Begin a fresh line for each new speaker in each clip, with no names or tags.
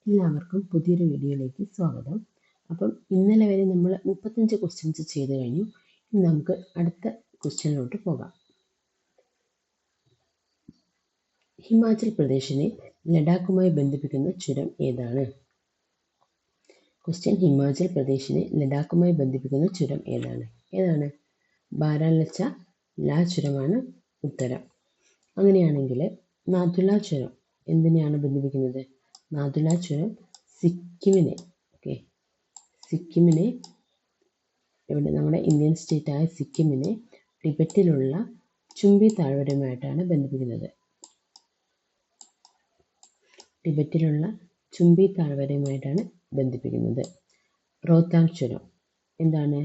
എല്ലാവർക്കും പുതിയൊരു വീഡിയോയിലേക്ക് സ്വാഗതം. അപ്പം ഇന്നലെ വരെ നമ്മൾ 35 ക്വസ്റ്റ്യൻസ് ചെയ്ത് കഴിഞ്ഞു. ഇനി നമുക്ക് അടുത്ത ക്വസ്റ്റ്യനിലോട്ട് പോകാം. ഹിമാചൽ പ്രദേശിനെ ലഡാക്കുമായി ബന്ധിപ്പിക്കുന്ന ചുരം ഏതാണ്? ക്വസ്റ്റ്യൻ: ഹിമാചൽ പ്രദേശിനെ ലഡാക്കുമായി ബന്ധിപ്പിക്കുന്ന ചുരം ഏതാണ്? ബാരാലച്ച ലാ ചുരമാണ് ഉത്തരം. അങ്ങനെയാണെങ്കിൽ നാഥുല ചുരം എന്തിനെയാണ് ബന്ധിപ്പിക്കുന്നത്? നാഥുല ചുരം സിക്കിമിനെ ഇവിടെ നമ്മുടെ ഇന്ത്യൻ സ്റ്റേറ്റായ സിക്കിമിനെ ടിബറ്റിലുള്ള ചുംബി താഴ്വരയുമായിട്ടാണ് ബന്ധിപ്പിക്കുന്നത്. റോത്താങ് ചുരം എന്താണ്?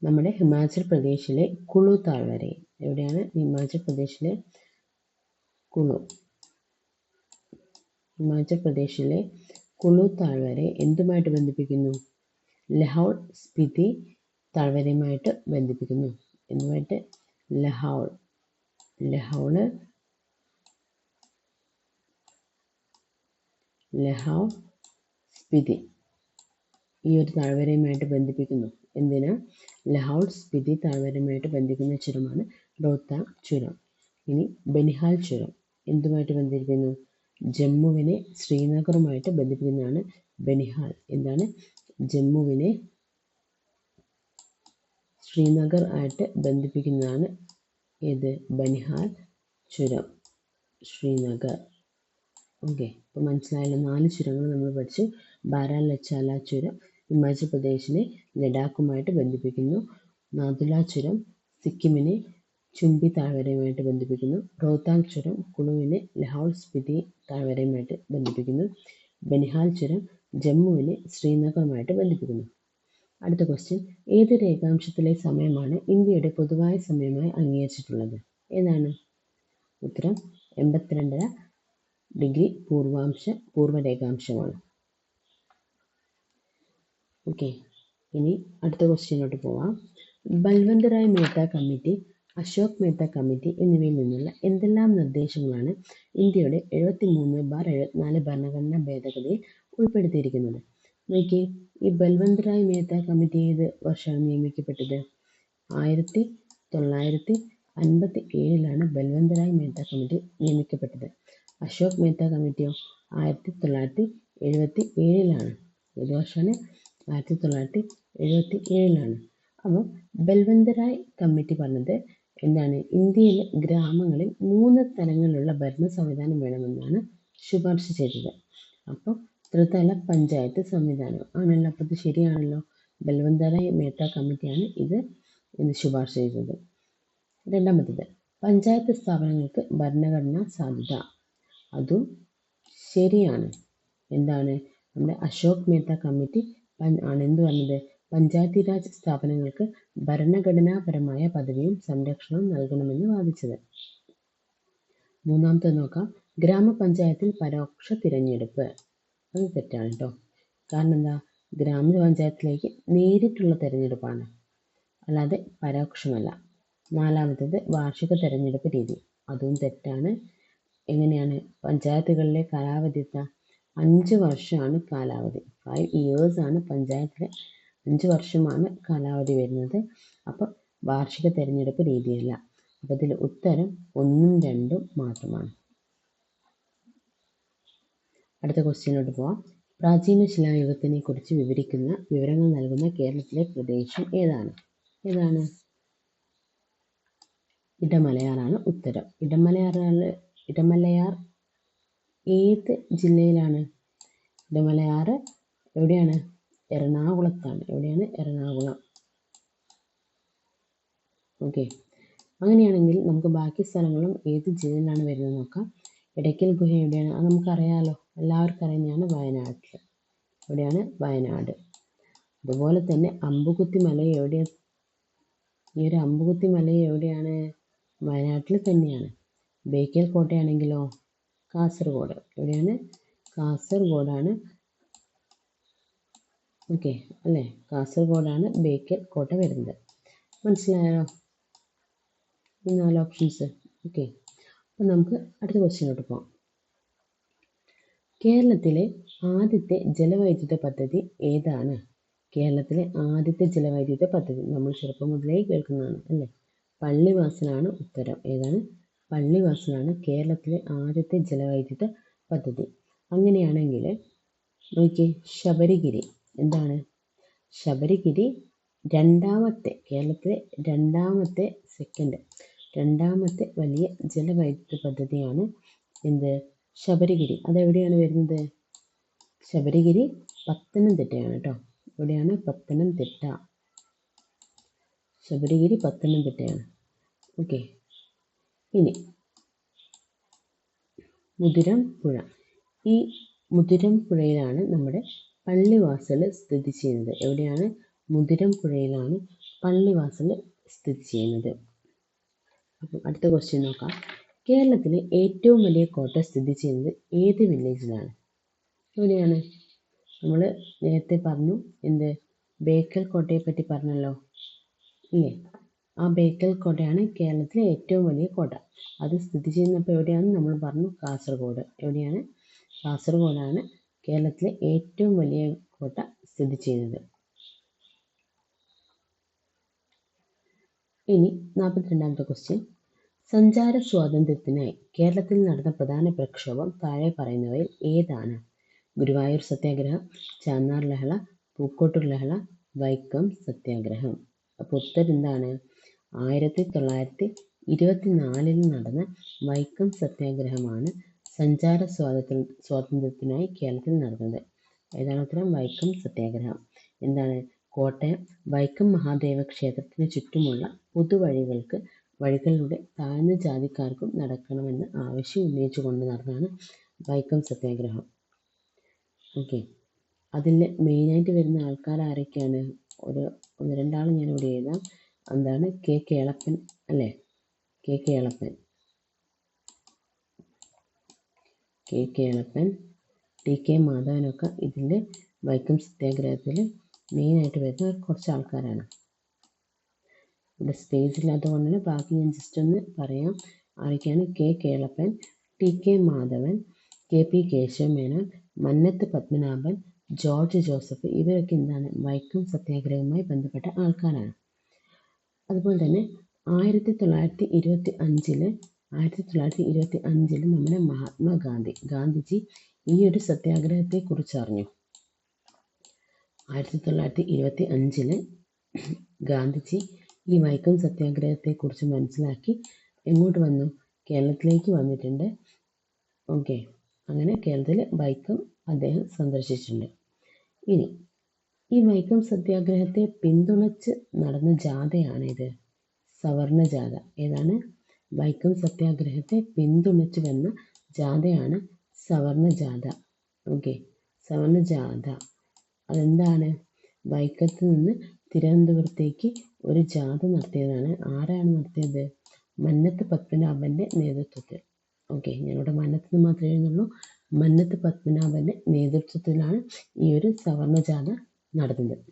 നമ്മുടെ ഹിമാചൽ പ്രദേശിലെ കുളു താഴ്വരയെ എവിടെയാണ്? ഹിമാചൽ പ്രദേശിലെ കുളു താഴ്വരയെ എന്തുമായിട്ട് ബന്ധിപ്പിക്കുന്നു? ലഹൗൾ സ്പിതി താഴ്വരയുമായിട്ട് ബന്ധിപ്പിക്കുന്നു. എന്തുമായിട്ട്? ലഹൗൾ സ്പിതി ഈ ഒരു താഴ്വരയുമായിട്ട് ബന്ധിപ്പിക്കുന്നു. എന്തിനാ? ലഹൗൾ സ്പിതി താഴ്വരയുമായിട്ട് ബന്ധിപ്പിക്കുന്ന ചുരമാണ് റോത്താങ് ചുരം. ഇനി ബനിഹാൽ ചുരം എന്തുമായിട്ട് ബന്ധിപ്പിക്കുന്നു? ജമ്മുവിനെ ശ്രീനഗറുമായിട്ട് ബന്ധിപ്പിക്കുന്നതാണ് ബനിഹാൽ. എന്താണ്? ജമ്മുവിനെ ശ്രീനഗർ ആയിട്ട് ബന്ധിപ്പിക്കുന്നതാണ് ഏത്? ബനിഹാൽ ചുരം, ശ്രീനഗർ. ഓക്കെ, അപ്പോൾ മനസ്സിലായല്ലോ. 4 ചുരങ്ങൾ നമ്മൾ പഠിച്ചു. ബാരാലച്ചാല ചുരം ഹിമാചൽ പ്രദേശിനെ ലഡാക്കുമായിട്ട് ബന്ധിപ്പിക്കുന്നു. നാഥുല ചുരം സിക്കിമിനെ ചുംബി താഴ്വരയുമായിട്ട് ബന്ധിപ്പിക്കുന്നു. റോത്താങ് ചുരം കുളുവിനെ ലഹൗൾ സ്പിതി താഴ്വരയുമായിട്ട് ബന്ധിപ്പിക്കുന്നു. ബനിഹാൽ ചുരം ജമ്മുവിനെ ശ്രീനഗറുമായിട്ട് ബന്ധിപ്പിക്കുന്നു. അടുത്ത ക്വസ്റ്റ്യൻ: ഏത് രേഖാംശത്തിലെ സമയമാണ് ഇന്ത്യയുടെ പൊതുവായ സമയമായി അംഗീകരിച്ചിട്ടുള്ളത്? ഏതാണ്? ഉത്തരം 82.5 ഡിഗ്രി പൂർവ്വരേഖാംശമാണ്. ഓക്കെ, ഇനി അടുത്ത ക്വസ്റ്റ്യനിലോട്ട് പോവാം. ബൽവന്ത് റായ് മേത്ത കമ്മിറ്റി, അശോക് മേത്ത കമ്മിറ്റി എന്നിവയിൽ നിന്നുള്ള എന്തെല്ലാം നിർദ്ദേശങ്ങളാണ് ഇന്ത്യയുടെ 73/74 ഭരണഘടനാ ഭേദഗതിയിൽ ഉൾപ്പെടുത്തിയിരിക്കുന്നത്? നോക്കി, ഈ ബൽവന്ത് റായ് മേത്ത കമ്മിറ്റി ഏത് വർഷമാണ് നിയമിക്കപ്പെട്ടത്? 1957 ബൽവന്ത് റായ് മേത്ത കമ്മിറ്റി നിയമിക്കപ്പെട്ടത്. അശോക് മേത്ത കമ്മിറ്റിയോ 1977. ഏത് വർഷമാണ്? 1977. അപ്പോൾ ബൽവന്ത് റായ് കമ്മിറ്റി പറഞ്ഞത് എന്താണ്? ഇന്ത്യയിലെ ഗ്രാമങ്ങളിൽ 3 തലങ്ങളിലുള്ള ഭരണ സംവിധാനം വേണമെന്നാണ് ശുപാർശ ചെയ്തത്. അപ്പോൾ ത്രിതല പഞ്ചായത്ത് സംവിധാനം ആണല്ലോ. അപ്പോൾ ഇത് ശരിയാണല്ലോ. ബൽവന്ത് റായ് മേത്ത കമ്മിറ്റിയാണ് ഇത് ശുപാർശ ചെയ്തത്. രണ്ടാമത്തേത്, പഞ്ചായത്ത് സ്ഥാപനങ്ങൾക്ക് ഭരണഘടനാ സാധുത. അതും ശരിയാണ്. എന്താണ്? നമ്മുടെ അശോക് മേത്ത കമ്മിറ്റി ആണ് എന്ത് പറഞ്ഞത്? പഞ്ചായത്തി രാജ് സ്ഥാപനങ്ങൾക്ക് ഭരണഘടനാപരമായ പദവിയും സംരക്ഷണവും നൽകണമെന്ന് വാദിച്ചത്. മൂന്നാമത്തെ നോക്കാം. ഗ്രാമപഞ്ചായത്തിൽ പരോക്ഷ തിരഞ്ഞെടുപ്പ്. അത് തെറ്റാണ് കേട്ടോ. കാരണം എന്താ? ഗ്രാമപഞ്ചായത്തിലേക്ക് നേരിട്ടുള്ള തിരഞ്ഞെടുപ്പാണ്, അല്ലാതെ പരോക്ഷമല്ല. നാലാമത്തേത് വാർഷിക തിരഞ്ഞെടുപ്പ് രീതി. അതും തെറ്റാണ്. എങ്ങനെയാണ്? പഞ്ചായത്തുകളിലെ കാലാവധി 5 വർഷമാണ് കാലാവധി. 5 years ആണ് പഞ്ചായത്തിലെ. 5 വർഷമാണ് കാലാവധി വരുന്നത്. അപ്പോൾ വാർഷിക തിരഞ്ഞെടുപ്പ് രീതിയല്ല. അപ്പോൾ ഇതിൽ ഉത്തരം 1ഉം 2ഉം മാത്രമാണ്. അടുത്ത ക്വസ്റ്റ്യനിലോട്ട് പോവാം. പ്രാചീന ശിലായുഗത്തിനെ കുറിച്ച് വിവരിക്കുന്ന വിവരങ്ങൾ നൽകുന്ന കേരളത്തിലെ പ്രദേശം ഏതാണ്? ഇടമലയാറാണ് ഉത്തരം. ഇടമലയാർ ഏത് ജില്ലയിലാണ്? ഇടമലയാർ എവിടെയാണ്? എറണാകുളത്താണ്. എറണാകുളം. ഓക്കെ, അങ്ങനെയാണെങ്കിൽ നമുക്ക് ബാക്കി സ്ഥലങ്ങളും ഏത് ജില്ലയിലാണ് വരുന്നത് നോക്കാം. എടയ്ക്കൽ ഗുഹ എവിടെയാണ്? അത് നമുക്കറിയാമല്ലോ, എല്ലാവർക്കും അറിയുന്നതാണ് വയനാട്ടിൽ. എവിടെയാണ്? വയനാട്. അതുപോലെ തന്നെ അമ്പുകുത്തി മല എവിടെയാണ്? ഈ ഒരു അമ്പുകുത്തി മല എവിടെയാണ്? വയനാട്ടിൽ തന്നെയാണ്. ബേക്കൽ കോട്ടയാണെങ്കിലോ? കാസർഗോഡ്. എവിടെയാണ്? കാസർഗോഡാണ്. ഓക്കെ അല്ലേ? കാസർഗോഡാണ് ബേക്കൽ കോട്ട വരുന്നത്. മനസ്സിലായോ ഈ 4 ഓപ്ഷൻസ്? ഓക്കെ, അപ്പോൾ നമുക്ക് അടുത്ത ക്വസ്റ്റ്യനിലോട്ട് പോകാം. കേരളത്തിലെ ആദ്യത്തെ ജലവൈദ്യുത പദ്ധതി ഏതാണ്? കേരളത്തിലെ ആദ്യത്തെ ജലവൈദ്യുത പദ്ധതി നമ്മൾ ചെറുപ്പം മുതലേ കേൾക്കുന്നതാണ് അല്ലേ? പള്ളിവാസലാണ് ഉത്തരം. ഏതാണ്? പള്ളിവാസലാണ് കേരളത്തിലെ ആദ്യത്തെ ജലവൈദ്യുത പദ്ധതി. അങ്ങനെയാണെങ്കിൽ നോക്കിയേ, ശബരിഗിരി എന്താണ്? ശബരിഗിരി കേരളത്തിലെ രണ്ടാമത്തെ വലിയ ജലവൈദ്യുത പദ്ധതിയാണ് എന്ത്? ശബരിഗിരി. അതെവിടെയാണ് വരുന്നത്? ശബരിഗിരി പത്തനംതിട്ടയാണ് കേട്ടോ. എവിടെയാണ്? പത്തനംതിട്ട. ശബരിഗിരി പത്തനംതിട്ടയാണ്. ഓക്കെ. ഇനി മുതിരം പുഴ. ഈ മുതിരം പുഴയിലാണ് നമ്മുടെ പള്ളിവാസൽ സ്ഥിതി ചെയ്യുന്നത്. എവിടെയാണ്? മുതിരം പുഴയിലാണ് പള്ളിവാസൽ സ്ഥിതി ചെയ്യുന്നത്. അപ്പം അടുത്ത ക്വസ്റ്റ്യൻ നോക്കാം. കേരളത്തിലെ ഏറ്റവും വലിയ കോട്ട സ്ഥിതി ചെയ്യുന്നത് ഏത് വില്ലേജിലാണ്? എവിടെയാണ്? നമ്മൾ നേരത്തെ പറഞ്ഞു, എന്ത്? ബേക്കൽ കോട്ടയെ പറ്റി പറഞ്ഞല്ലോ ഇല്ലേ? ആ ബേക്കൽ കോട്ടയാണ് കേരളത്തിലെ ഏറ്റവും വലിയ കോട്ട. അത് സ്ഥിതി ചെയ്യുന്നപ്പോൾ എവിടെയാണ്? നമ്മൾ പറഞ്ഞു കാസർഗോഡ്. എവിടെയാണ്? കാസർഗോഡാണ് കേരളത്തിലെ ഏറ്റവും വലിയ കോട്ട സ്ഥിതി ചെയ്യുന്നത്. ഇനി 42ാമത്തെ ക്വസ്റ്റ്യൻ. സഞ്ചാര സ്വാതന്ത്ര്യത്തിനായി കേരളത്തിൽ നടന്ന പ്രധാന പ്രക്ഷോഭം താഴെ പറയുന്നവയിൽ ഏതാണ്? ഗുരുവായൂർ സത്യാഗ്രഹം, ചാന്നാർ ലഹള, പൂക്കോട്ടൂർ ലഹള, വൈക്കം സത്യാഗ്രഹം. അപ്പോൾ ഉത്തരം എന്താണ്? 1924 നടന്ന വൈക്കം സത്യാഗ്രഹമാണ് സഞ്ചാര സ്വാതന്ത്ര്യത്തിനായി കേരളത്തിൽ നടന്നത്. ഏതാണ് ഉത്തരം? വൈക്കം സത്യാഗ്രഹം. എന്താണ്? കോട്ടയം വൈക്കം മഹാദേവ ക്ഷേത്രത്തിന് ചുറ്റുമുള്ള വഴികളിലൂടെ താഴ്ന്ന ജാതിക്കാർക്കും നടക്കണമെന്ന് ആവശ്യം ഉന്നയിച്ചുകൊണ്ട് നടന്നതാണ് വൈക്കം സത്യാഗ്രഹം. ഓക്കെ. അതിൽ മെയിനായിട്ട് വരുന്ന ആൾക്കാർ ആരൊക്കെയാണ്? ഒന്ന് രണ്ടാൾ ഞാനിവിടെ എഴുതാം. എന്താണ്? കെ കേളപ്പൻ അല്ലേ? കെ കേളപ്പൻ, ടി കെ മാധവനൊക്കെ ഇതിൻ്റെ വൈക്കം സത്യാഗ്രഹത്തിൽ മെയിനായിട്ട് വരുന്ന കുറച്ച് ആൾക്കാരാണ്. ഇവിടെ സ്പേസ് ഇല്ലാത്തതുകൊണ്ടാണ് ബാക്കി ഞാൻ ജസ്റ്റ് ഒന്ന് പറയാം. ആരൊക്കെയാണ്? K Kelappan, T K Madhavan, K P Kesava Menon, Mannathu Padmanabhan, George Joseph. ഇവരൊക്കെ എന്താണ്? വൈക്കം സത്യാഗ്രഹവുമായി ബന്ധപ്പെട്ട ആൾക്കാരാണ്. അതുപോലെ തന്നെ 1925 നമ്മുടെ ഗാന്ധിജി ഈ ഒരു സത്യാഗ്രഹത്തെക്കുറിച്ച് അറിഞ്ഞു. 1925 ഗാന്ധിജി ഈ വൈക്കം സത്യാഗ്രഹത്തെക്കുറിച്ച് മനസ്സിലാക്കി എങ്ങോട്ട് വന്നു? കേരളത്തിലേക്ക് വന്നിട്ടുണ്ട്. ഓക്കെ. അങ്ങനെ കേരളത്തിൽ വൈക്കം അദ്ദേഹം സന്ദർശിച്ചിട്ടുണ്ട്. ഇനി ഈ വൈക്കം സത്യാഗ്രഹത്തെ പിന്തുണച്ച് നടന്ന ജാഥയാണിത്, സവർണ ജാഥ. ഏതാണ്? വൈക്കം സത്യാഗ്രഹത്തെ പിന്തുണച്ച് വന്ന ജാഥയാണ് സവർണ ജാഥ. ഓക്കെ. സവർണ ജാഥ അതെന്താണ്? വൈക്കത്ത് നിന്ന് തിരുവനന്തപുരത്തേക്ക് ഒരു ജാഥ നടത്തിയതാണ്. ആരാണ് നടത്തിയത്? മന്നത്ത് പത്മനാഭൻ്റെ നേതൃത്വത്തിൽ. ഓക്കെ. ഞാനിവിടെ മന്നത്ത് മാത്രമേ എഴുതുന്നുള്ളൂ. മന്നത്ത് പത്മനാഭൻ്റെ നേതൃത്വത്തിലാണ് ഈ ഒരു സവർണ ജാഥ നടന്നത്.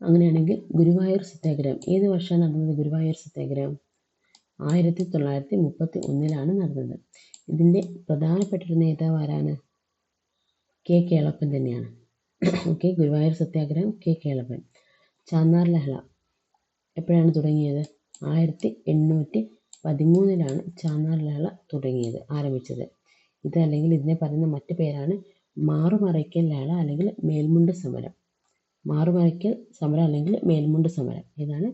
അങ്ങനെയാണെങ്കിൽ ഗുരുവായൂർ സത്യാഗ്രഹം ഏത് വർഷമാണ് നടന്നത്? ഗുരുവായൂർ സത്യാഗ്രഹം 1931 നടന്നത്. ഇതിൻ്റെ പ്രധാനപ്പെട്ട ഒരു നേതാവ് ആരാണ്? കെ കേളപ്പൻ തന്നെയാണ്. ഓക്കെ. ഗുരുവായൂർ സത്യാഗ്രഹം കെ കേളപ്പൻ. ചാന്നാർ ലഹള എപ്പോഴാണ് തുടങ്ങിയത്? 1813 ചാന്നാർ ലഹള ആരംഭിച്ചത്. അല്ലെങ്കിൽ ഇതിനെ പറയുന്ന മറ്റു പേരാണ് മാറുമറയ്ക്കൽ ലഹള അല്ലെങ്കിൽ മേൽമുണ്ട് സമരം. മാറുമറയ്ക്കൽ സമരം അല്ലെങ്കിൽ മേൽമുണ്ട് സമരം. ഇതാണ്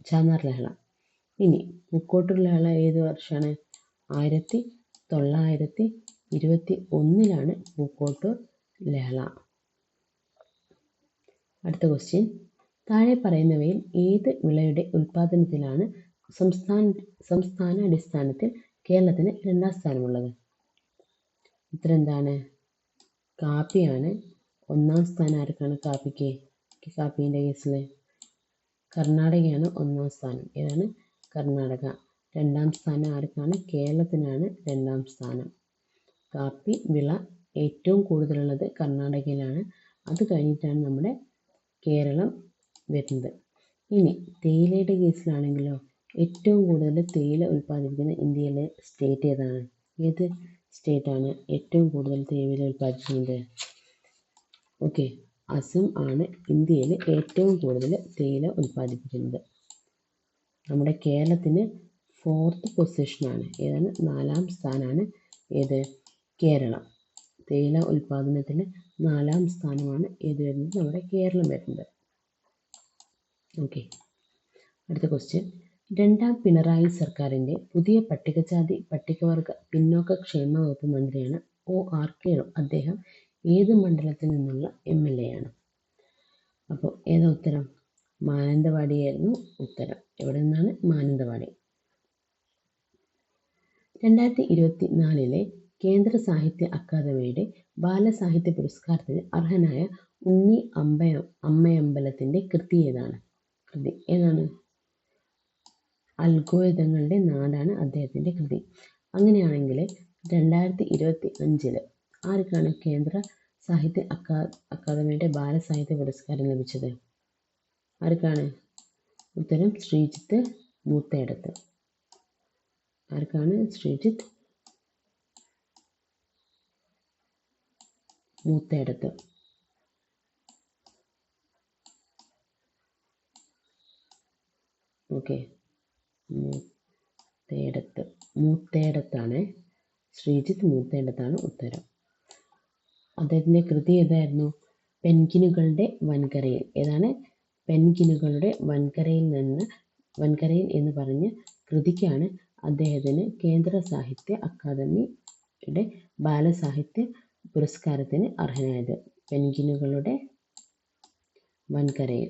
ചാന്നാർ ലഹള. ഇനി പൂക്കോട്ടൂർ ലഹള ഏത് വർഷമാണ്? 1921 പൂക്കോട്ടൂർ ലഹള. അടുത്ത ക്വസ്റ്റ്യൻ. താഴെ പറയുന്നവയിൽ ഏത് വിളയുടെ ഉൽപാദനത്തിലാണ് സംസ്ഥാന അടിസ്ഥാനത്തിൽ കേരളത്തിന് 2ാം സ്ഥാനമുള്ളത്? ഉത്തരം എന്താണ്? കാപ്പിയാണ്. 1ാം സ്ഥാനം ആർക്കാണ്? കാപ്പിക്ക്. കാപ്പീൻ്റെ കേസിൽ കർണാടകയാണ് 1ാം സ്ഥാനം. ഏതാണ്? കർണാടക. 2ാം സ്ഥാനം ആർക്കാണ്? കേരളത്തിനാണ് 2ാം സ്ഥാനം. കാപ്പി വിള ഏറ്റവും കൂടുതലുള്ളത് കർണാടകയിലാണ്. അത് കഴിഞ്ഞിട്ടാണ് നമ്മുടെ കേരളം വരുന്നത്. ഇനി തേയിലയുടെ കേസിലാണെങ്കിലോ ഏറ്റവും കൂടുതൽ തേയില ഉൽപ്പാദിപ്പിക്കുന്ന ഇന്ത്യയിലെ സ്റ്റേറ്റ് ഏതാണ്? ഏത് സ്റ്റേറ്റാണ് ഏറ്റവും കൂടുതൽ തേയില ഉൽപ്പാദിപ്പിക്കുന്നത്? ഓക്കെ, അസം ആണ് ഇന്ത്യയിൽ ഏറ്റവും കൂടുതൽ തേയില ഉൽപ്പാദിപ്പിക്കുന്നത്. നമ്മുടെ കേരളത്തിന് 4th പൊസിഷനാണ്. ഏതാണ്? 4ാം സ്ഥാനമാണ് ഏത്? കേരളം. തേയില ഉൽപ്പാദനത്തിൽ 4ാം സ്ഥാനമാണ് ഏത് വരുന്നത്? നമ്മുടെ കേരളം വരുന്നത്. ഓക്കെ, അടുത്ത ക്വസ്റ്റ്യൻ. 2ാം പിണറായി സർക്കാരിൻ്റെ പുതിയ പട്ടികജാതി പട്ടികവർഗ പിന്നോക്ക ക്ഷേമ വകുപ്പ് മന്ത്രിയാണ് OR കേളു. അദ്ദേഹം ഏത് മണ്ഡലത്തിൽ നിന്നുള്ള MLA ആണ്? അപ്പോൾ ഏതാ ഉത്തരം? മാനന്തവാടിയായിരുന്നു ഉത്തരം. എവിടെ നിന്നാണ്? മാനന്തവാടി. 2024 കേന്ദ്ര സാഹിത്യ അക്കാദമിയുടെ ബാലസാഹിത്യ പുരസ്കാരത്തിന് അർഹനായ ഉണ്ണി അമ്മയമ്പലത്തിൻ്റെ കൃതി ഏതാണ്? അൽഗോരിതങ്ങളുടെ നാടാണ് അദ്ദേഹത്തിൻ്റെ കൃതി. അങ്ങനെയാണെങ്കിൽ 2025 ആർക്കാണ് കേന്ദ്ര സാഹിത്യ അക്കാദമിയുടെ ബാലസാഹിത്യ പുരസ്കാരം ലഭിച്ചത്? ആർക്കാണ്? ഉത്തരം ശ്രീജിത്ത് മൂത്തേടത്ത്. ആർക്കാണ്? ശ്രീജിത്ത് മൂത്തേടത്ത്. ഓക്കെ, മൂത്തേടത്താണ്. ശ്രീജിത്ത് മൂത്തേടത്താണ് ഉത്തരം. അദ്ദേഹത്തിൻ്റെ കൃതി ഏതായിരുന്നു? പെൻഗ്വിനുകളുടെ വൻകരയിൽ. ഏതാണ്? പെൻഗ്വിനുകളുടെ വൻകരയിൽ എന്ന് പറഞ്ഞ കൃതിക്കാണ് അദ്ദേഹത്തിന് കേന്ദ്ര സാഹിത്യ അക്കാദമിയുടെ ബാലസാഹിത്യ പുരസ്കാരത്തിന് അർഹനായത്. പെൻഗ്വിനുകളുടെ വൻകരയിൽ.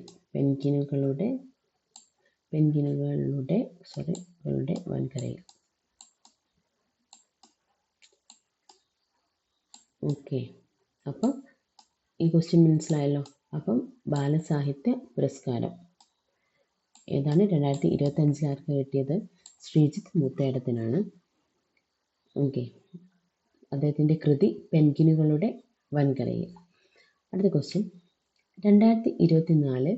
വൻകരയിൽ. ഓക്കെ, അപ്പം ഈ ക്വസ്റ്റ്യൻ മനസ്സിലായല്ലോ. അപ്പം ബാലസാഹിത്യ പുരസ്കാരം ഏതാണ്? 2025 ആർക്ക് കിട്ടിയത്? ശ്രീജിത്ത് മൂത്തേടത്തിനാണ്. ഓക്കെ, അദ്ദേഹത്തിൻ്റെ കൃതി പെൻഗ്വിനുകളുടെ വൻകരയിൽ. അടുത്ത ക്വസ്റ്റ്യൻ. 2024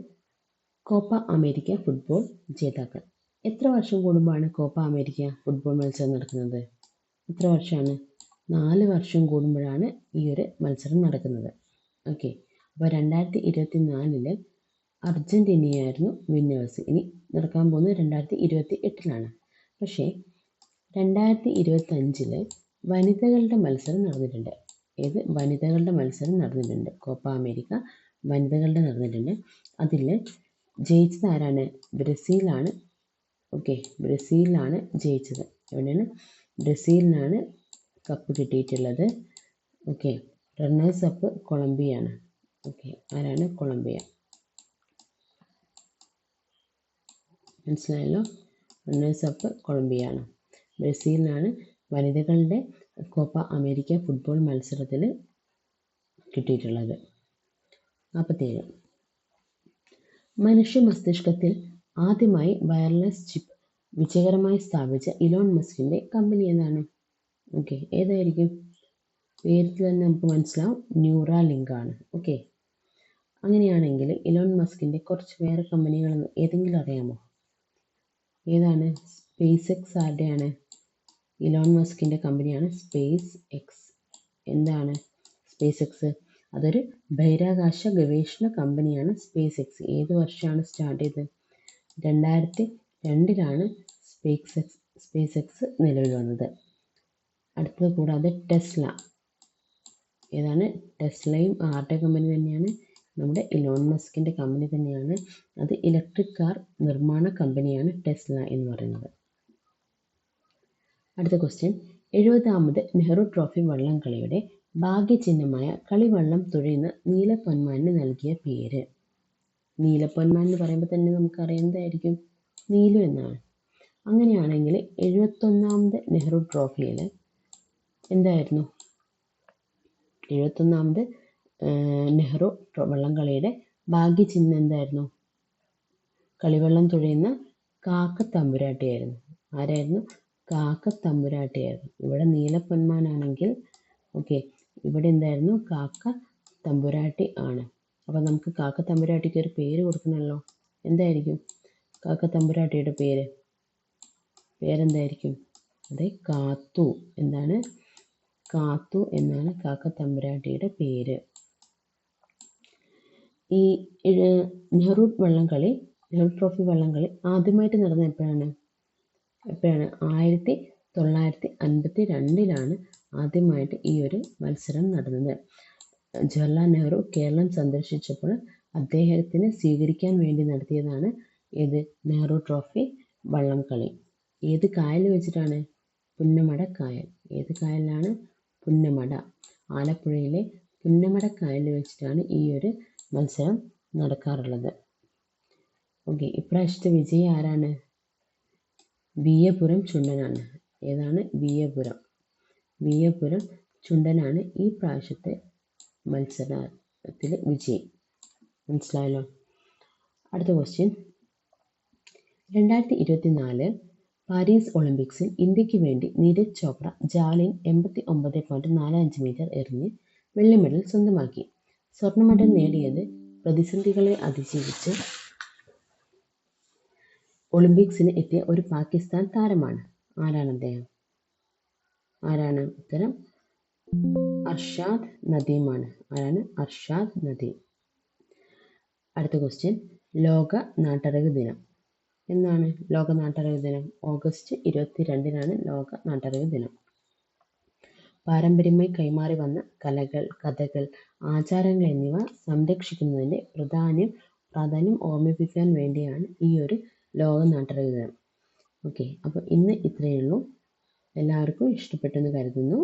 കോപ്പ അമേരിക്ക ഫുട്ബോൾ ജേതാക്കൾ. എത്ര വർഷം കൂടുമ്പോഴാണ് കോപ്പ അമേരിക്ക ഫുട്ബോൾ മത്സരം നടക്കുന്നത്? എത്ര വർഷമാണ്? 4 വർഷം കൂടുമ്പോഴാണ് ഈ ഒരു മത്സരം നടക്കുന്നത്. ഓക്കെ, അപ്പോൾ 2024 അർജൻറ്റീനയായിരുന്നു വിന്നേഴ്സ്. ഇനി നടക്കാൻ പോകുന്നത് 2028 പക്ഷേ 2025 വനിതകളുടെ മത്സരം നടന്നിട്ടുണ്ട്. ഏത്? വനിതകളുടെ മത്സരം നടന്നിട്ടുണ്ട്. കോപ്പ അമേരിക്ക വനിതകളുടെ നടന്നിട്ടുണ്ട്. അതിൽ ജയിച്ചത് ആരാണ്? ബ്രസീലാണ്. ഓക്കെ, ബ്രസീലിനാണ് ജയിച്ചത്. എവിടെയാണ്? ബ്രസീലിനാണ് കപ്പ് കിട്ടിയിട്ടുള്ളത്. ഓക്കെ, റണ്ണേഴ്സ് അപ്പ് കൊളംബിയയാണ്. ഓക്കെ, ആരാണ്? കൊളംബിയ. മനസ്സിലായല്ലോ? റണ്ണേഴ്സ് അപ്പ് കൊളംബിയയാണ്. ബ്രസീലിനാണ് വനിതകളുടെ കോപ്പ അമേരിക്ക ഫുട്ബോൾ മത്സരത്തിൽ കിട്ടിയിട്ടുള്ളത്. 47 മനുഷ്യ മസ്തിഷ്കത്തിൽ ആദ്യമായി വയർലെസ് ചിപ്പ് വിജയകരമായി സ്ഥാപിച്ച ഇലോൺ മസ്കിൻ്റെ കമ്പനി ഏതാണ്? ഓക്കെ, ഏതായിരിക്കും? പേരിൽ തന്നെ നമുക്ക് മനസ്സിലാവും, ന്യൂറാലിങ്ക് ആണ്. ഓക്കെ, അങ്ങനെയാണെങ്കിൽ ഇലോൺ മസ്കിൻ്റെ കുറച്ച് വേറെ കമ്പനികൾ ഏതെങ്കിലും അറിയാമോ? ഏതാണ്? സ്പേസ് എക്സ് ആരുടെയാണ്? ഇലോൺ മസ്കിൻ്റെ കമ്പനിയാണ് സ്പേസ് എക്സ്. എന്താണ് സ്പേസ് എക്സ്? അതൊരു ബഹിരാകാശ ഗവേഷണ കമ്പനിയാണ് സ്പേസ് എക്സ്. ഏത് വർഷമാണ് സ്റ്റാർട്ട് ചെയ്തത്? 2002 സ്പേസ് എക്സ് നിലവിൽ വന്നത്. അടുത്തത് കൂടാതെ ടെസ്ല. ഏതാണ്? ടെസ്ലയും ആരുടെ കമ്പനി തന്നെയാണ്? നമ്മുടെ ഇലോൺ മസ്കിൻ്റെ കമ്പനി തന്നെയാണ്. അത് ഇലക്ട്രിക് കാർ നിർമ്മാണ കമ്പനിയാണ് ടെസ്ല എന്ന് പറയുന്നത്. അടുത്ത ക്വസ്റ്റ്യൻ. 70ാമത് നെഹ്റു ട്രോഫി വള്ളംകളിയുടെ ഭാഗ്യചിഹ്നമായ കളിവള്ളം തുഴയുന്ന നീലപ്പൊന്മാന് നൽകിയ പേര്? നീലപ്പൊന്മാൻ എന്ന് പറയുമ്പോൾ തന്നെ നമുക്കറിയാവുന്നതായിരിക്കും, നീലു എന്നാണ്. അങ്ങനെയാണെങ്കിൽ 71ാമത് നെഹ്റു ട്രോഫിയിൽ എന്തായിരുന്നു? 71ാമത് നെഹ്റു വള്ളംകളിയുടെ ഭാഗ്യചിഹ്നം എന്തായിരുന്നു? കളിവള്ളം തുഴയുന്ന കാക്കത്തമ്പുരാട്ടിയായിരുന്നു. ആരായിരുന്നു? കാക്കത്തമ്പുരാട്ടിയായിരുന്നു. ഇവിടെ നീലപ്പൊന്മാനാണെങ്കിൽ ഓക്കെ, ഇവിടെ എന്തായിരുന്നു? കാക്ക തമ്പുരാട്ടി ആണ്. അപ്പോൾ നമുക്ക് കാക്കത്തമ്പുരാട്ടിക്ക് ഒരു പേര് കൊടുക്കണമല്ലോ. എന്തായിരിക്കും കാക്കത്തമ്പുരാട്ടിയുടെ പേരെന്തായിരിക്കും? അതെ, കാത്തു. എന്താണ്? കാത്തു എന്നാണ് കാക്ക തമ്പുരാട്ടിയുടെ പേര്. ഈ നെഹ്റു വള്ളംകളി, നെഹ്റു ട്രോഫി വള്ളംകളി ആദ്യമായിട്ട് നടന്നത് എപ്പോഴാണ്? 1952 ആദ്യമായിട്ട് ഈ ഒരു മത്സരം നടന്നത്. ജവഹർലാൽ നെഹ്റു കേരളം സന്ദർശിച്ചപ്പോൾ അദ്ദേഹത്തിന് സ്വീകരിക്കാൻ വേണ്ടി നടത്തിയതാണ് ഇത് നെഹ്റു ട്രോഫി വള്ളംകളി. ഏത് കായൽ വെച്ചിട്ടാണ്? പുന്നമട കായൽ. ഏത് കായലിലാണ്? പുന്നമട. ആലപ്പുഴയിലെ പുന്നമട കായലിൽ വെച്ചിട്ടാണ് ഈ ഒരു മത്സരം നടക്കാറുള്ളത്. ഓക്കെ, ഇപ്രാവശ്യത്തെ വിജയി ആരാണ്? വിയ്യപുരം ചുണ്ടനാണ്. ഏതാണ്? വിയ്യപുരം. വിയ്യപുരം ചുണ്ടനാണ് ഈ പ്രാവശ്യത്തെ മത്സരത്തിൽ വിജയി. മനസ്സിലായല്ലോ. അടുത്ത ക്വസ്റ്റ്യൻ, 2024 പാരീസ് ഒളിമ്പിക്സിൽ ഇന്ത്യക്ക് വേണ്ടി നീരജ് ചോപ്ര ജാവലിൻ 89.45 മീറ്റർ എറിഞ്ഞ് വെള്ളി മെഡൽ സ്വന്തമാക്കി. സ്വർണ്ണ മെഡൽ നേടിയത് പ്രതിസന്ധികളെ അതിജീവിച്ച് ഒളിമ്പിക്സിന് എത്തിയ ഒരു പാകിസ്ഥാൻ താരമാണ്. ആരാണ് അദ്ദേഹം? ആരാണ്? ഉത്തരം അർഷാദ് നദീമാണ്. ആരാണ്? അർഷാദ് നദീം. അടുത്ത ക്വസ്റ്റ്യൻ, ലോക നാട്ടറിവ് ദിനം എന്നാണ്? ലോക നാട്ടറിവ് ദിനം ഓഗസ്റ്റ് 22 ലോക നാട്ടറിവ് ദിനം. പാരമ്പര്യമായി കൈമാറി വന്ന കലകൾ, കഥകൾ, ആചാരങ്ങൾ എന്നിവ സംരക്ഷിക്കുന്നതിൻ്റെ പ്രാധാന്യം ഓർമ്മിപ്പിക്കാൻ വേണ്ടിയാണ് ഈ ഒരു ലോക നാട്ടറിവ് ദിനം. ഓക്കെ, അപ്പോൾ ഇന്ന് ഇത്രയേ ഉള്ളൂ. എല്ലാവർക്കും ഇഷ്ടപ്പെട്ടെന്ന് കരുതുന്നു.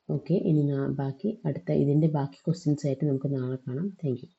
ഓക്കെ, ഇനി ഇതിൻ്റെ ബാക്കി ക്വസ്റ്റ്യൻസ് ആയിട്ട് നമുക്ക് നാളെ കാണാം. Thank you.